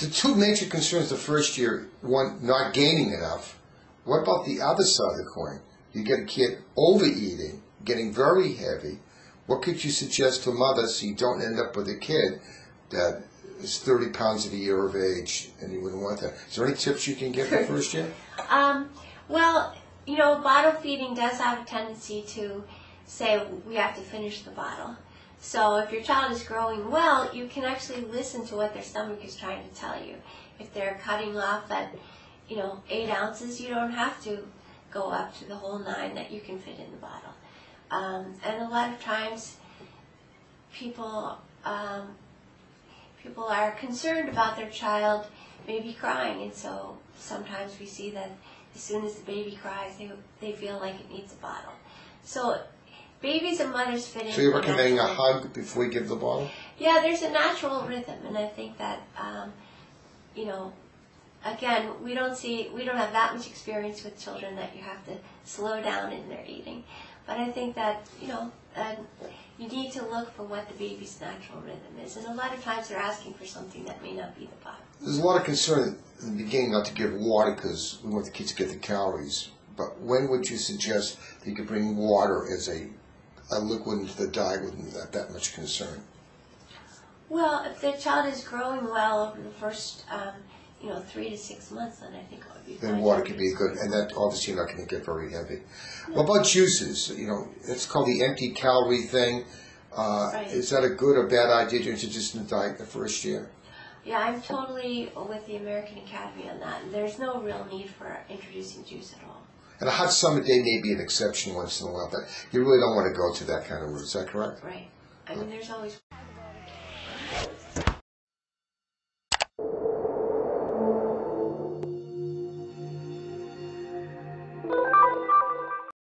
The two major concerns the first year, one, not gaining enough. What about the other side of the coin? You get a kid overeating, getting very heavy. What could you suggest to mothers so you don't end up with a kid that is 30 pounds at a year of age and you wouldn't want that? Is there any tips you can give the first year? Well, you know, bottle feeding does have a tendency to say we have to finish the bottle. So if your child is growing well, you can actually listen to what their stomach is trying to tell you. If they're cutting off at, 8 ounces, you don't have to go up to the whole 9 that you can fit in the bottle. And a lot of times people are concerned about their child maybe crying, and so sometimes we see that as soon as the baby cries, they feel like it needs a bottle. So babies and mothers fit in. So you're recommending a hug before you give the bottle? Yeah, there's a natural rhythm, and I think that, again, we don't have that much experience with children that you have to slow down in their eating. But I think that, you need to look for what the baby's natural rhythm is. And a lot of times they're asking for something that may not be the bottle. There's a lot of concern in the beginning not to give water because we want the kids to get the calories. But when would you suggest that you could bring water as a liquid into the diet with that much concern? Well, if the child is growing well over the first 3 to 6 months, then I think it would be fine. Then water could be good, and that obviously you're not going to get very heavy. What about juices? It's called the empty calorie thing. Right. Is that a good or bad idea to introduce in the diet the first year? Yeah, I'm totally with the American Academy on that. There's no real need for introducing juice at all. And a hot summer day may be an exception once in a while, but you really don't want to go to that kind of route. Is that correct? Right. I mean, there's always...